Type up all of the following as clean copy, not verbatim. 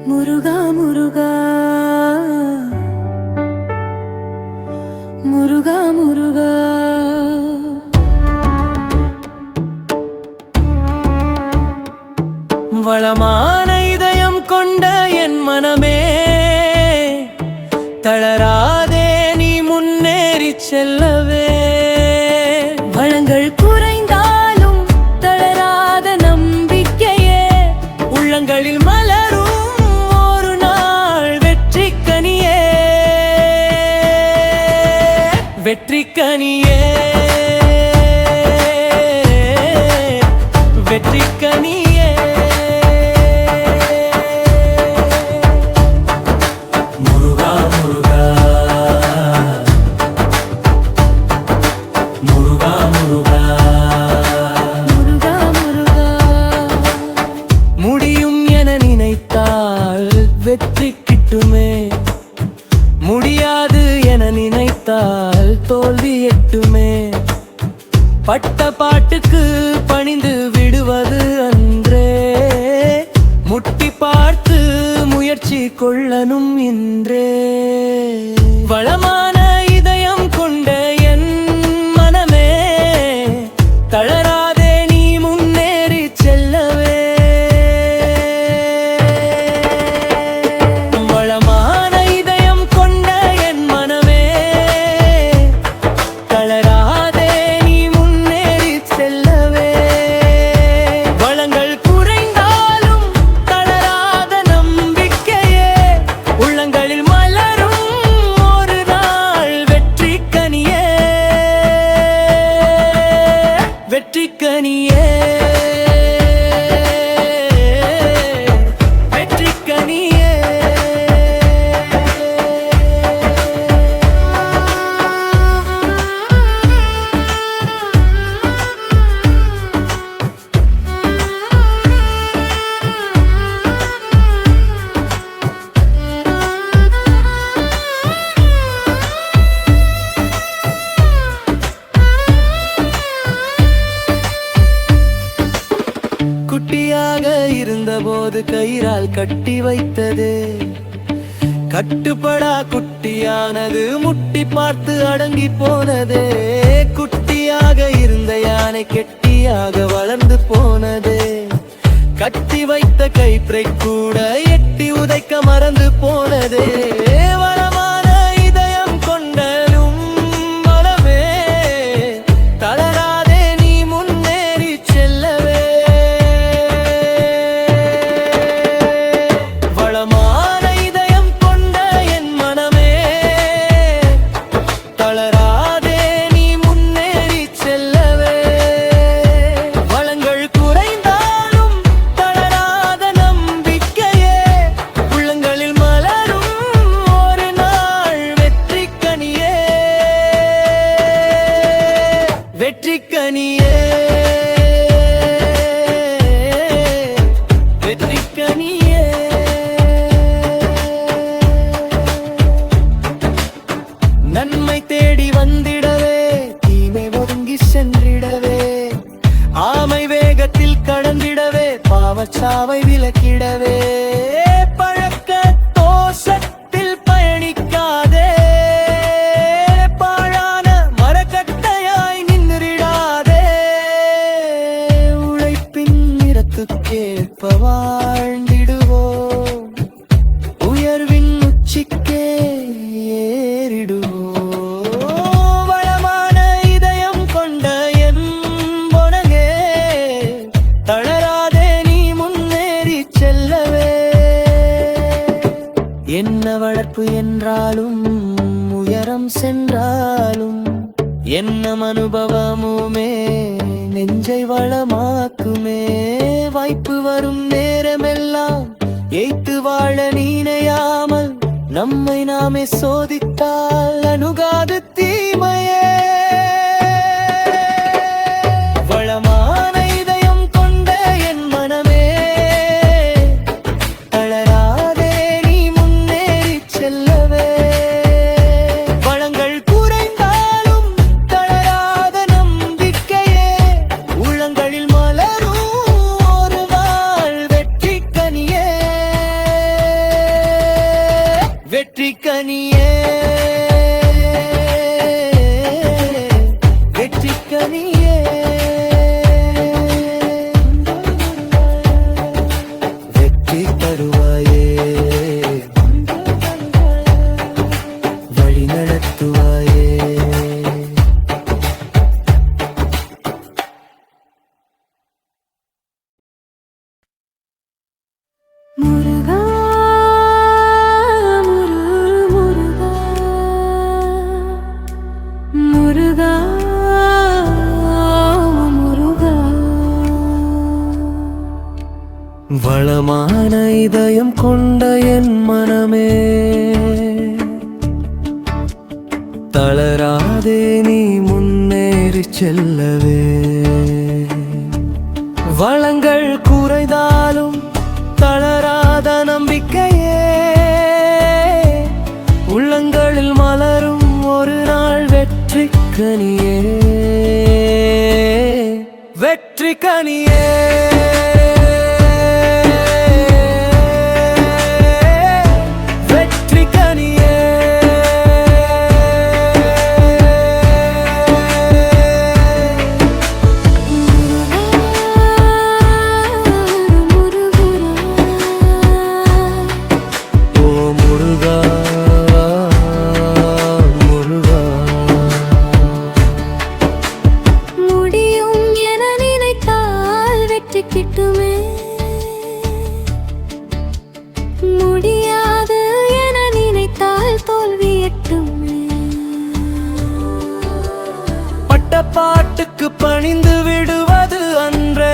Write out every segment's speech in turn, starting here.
முருகா முருகா முருகா முருகா வளமான இதயம் கொண்ட என் மனமே, தளராதே நீ முன்னேறி செல்லவே. வளங்கள் குறைந்தாலும் தளராத நம்பிக்கையே உள்ளங்களில் மலரும் ஒரு நாள் வெற்றி கனியே. வெற்றி கனியே, வெற்றி கனியே. முருகா முருகா முருகா முருகா முருகா முருகா. முடியும் என நினைத்தால் வெற்றி கிட்டுமே, முடியாது என நினைத்தால் தோல்வி எட்டுமே. பட்ட பாட்டுக்கு பணிந்து விடுவது அன்றே, முட்டி பார்த்து முயற்சி கொள்ளனும் இன்றே. வளமான இதயம் கொண்ட என் மனமே, தளராதே நீ முன்னேறி செல்லவே. வளமான இதயம் கொண்ட என் மனமே, தளராதே நீ முன்னேறி செல்லவே. வளங்கள் குறைந்தாலும் தளராத நம்பிக்கையே உள்ளங்களில் மலரும் ஒரு நாள் வெற்றி கனியே. வெற்றி கனியே, வெற்றி கனியே. குட்டியாக இருந்தபோது கயிறால் கட்டி வைத்தது, கட்டுப்படா குட்டியானது முட்டி பார்த்து அடங்கி போனது. குட்டியாக இருந்த யானை கெட்டியாக வளர்ந்து போனது, கட்டி வைத்த கைப்பிறை கூட எட்டி உதைக்க மறந்து போனது. வளமான இதயம் கொண்டலும் மனமே, தளராதே நீ முன்னேறி செல்லவே. வளமான இதயம் கொண்ட என் மனமே, தளராதே நீ முன்னேறி செல்லவே. வளங்கள் குறைந்தாலும் தளராத நம்பிக்கையே உள்ளங்களில் மலரும் ஒரு நாள் வெற்றி கனியே. வெற்றி கனியே, வெற்றி கனியே. நன்மை தேடி வந்திடவே, தீமை ஒதுங்கி சென்றிடவே. ஆமை வேகத்தில் கடந்திடவே, பாவச்சாவை விலக்கிடவே. பழக்க தோஷத்தில் பயணிக்காதே, பாழான மரக்கட்டையாய் நின்றிடாதே. உழைப்பின் நிறத்துக்கேற்ப வாழ்ந்திடுவோம், உயர்வின் உச்சிக்கே ஏறிடுவோம். வளமான இதயம் கொண்ட என் பொனகே, தளராதே நீ முன்னேறி செல்லவே. என்ன வளர்ப்பு என்றாலும் உயரம் சென்றாலும், என்ன அனுபவமுமே நெஞ்சை வளமாக்குமே. வாய்ப்பு வரும் நேரமெல்லாம் ஏய்த்து வாழ நினையாமல், நம்மை நாமே சோதித்தால் அணுகாது தீமையே. வளமான இதயம் கொண்ட என் மனமே, தளராதே நீ முன்னேறி செல்லவே. வளங்கள் குறைந்தாலும் தளராத நம்பிக்கையே உள்ளங்களில் மலரும் ஒரு நாள் வெற்றி கனியே. வெற்றி கனியே வெற்றி கனியே வெற்றி தருவாயே வழி நடத்துவாயே முருகா முருகா முருகா முருகா வளமான இதயம் கொண்ட என் மனமே தளராதே நீ முன்னேறி செல்லவே வளங்கள் குறைந்தாலும் தளராத நம்பிக்கையே உள்ளங்களில் மலரும் ஒரு நாள் வெற்றி கனியே வெற்றி கனியே வெற்றி கனியே ஓ முருகா முருகா முடியும் என நினைத்தால் வெற்றி கிட்டுமே முடியாது என நினைத்தால் தோல்வி எட்டுமே பட்ட பாட்டுக்கு பணிந்து விடுவது அன்றே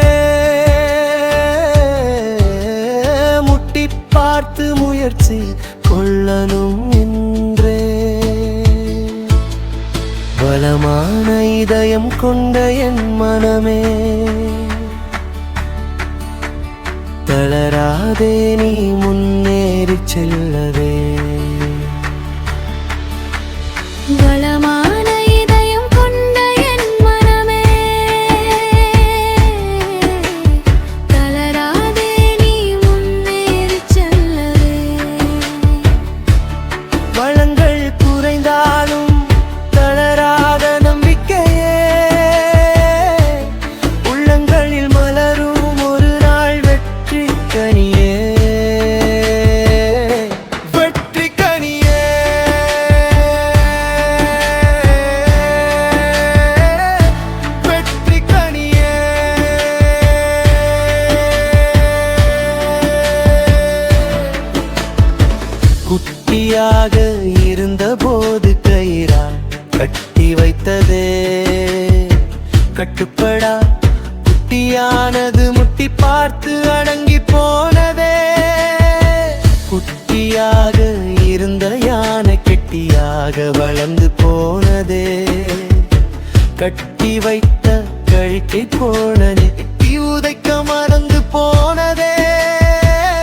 முட்டி பார்த்து முயற்சி கொள்ளணும் என்றே பலமான இதயம் கொண்ட என் மனமே தளராதே நீ முன்னேறி செல்லவே பலமான இதயம் கொண்ட என் மனமே தளராதே நீ முன்னேறிச் செல்லவே வளங்கள் குறைந்தாலும் தளராத நம்பிக்கையே உள்ளங்களில் மலரும் ஒரு நாள் வெற்றி கனியே வெற்றி கனியே வெற்றி கனியே குட்டியாக இருந்தபோது கயிறால் கட்டி வைத்ததே கட்டுப்படா குட்டியானது முட்டி பார்த்து அடங்கி போனதே குட்டியாக இருந்த யானை கெட்டியாக வளர்ந்து போனதே கட்டி வைத்த கழுத்தை போனதே உதைக்க மறந்து போனதே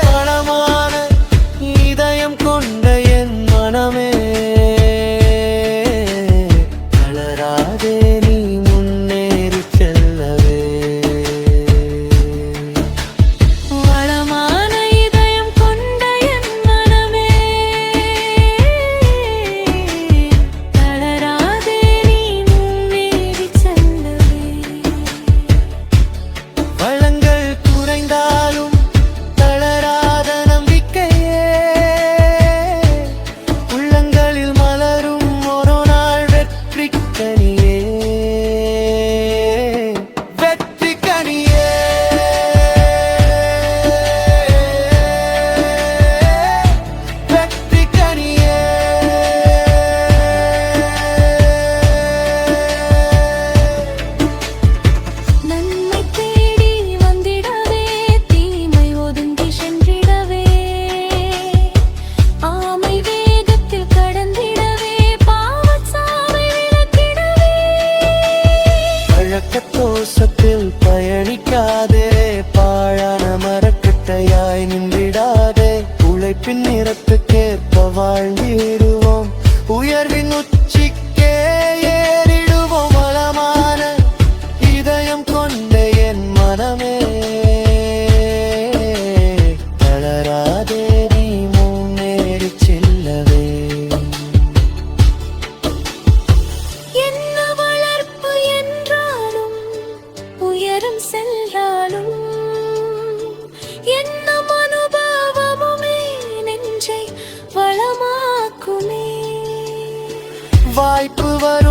பலமான இதயம் கொண்ட என் மனமே தளராதே நீ முன்னேறி செல்லவே வளமான இதயம் கொண்ட என் மனமே தளராதே நீ முன்னேறிச் செல்லவே வளங்கள் குறைந்தாலும் தளராத நம்பிக்கையே உள்ளங்களில் மலரும் ஒரு நாள் வெற்றி கனியே வெற்றி கனியே வெற்றி கனியே நன்மை தேடி வந்திடவே தீமை ஒதுங்கி சென்றிடவே ஆமை வேகத்தில் கடந்திடவே பாவச் சாவை விலக்கிடவே பழக்க தோஷத்தில் பயணிக்காதே பாழான மரக்கட்டையாய் நின்றிடாதே உழைப்பின் நிறத்துக்கேற்ப வாழ்ந்திடுவோம் உயர்வின் உச்சிக்கே ஏறிடுவோம் வளமான இதயம் கொண்ட என் மனமே தளராதே நீ முன்னேறி செல்லவே எண்ணம் அனுபவமுமே நெஞ்சை வளமாக்குமே. வாய்ப்பு வரும்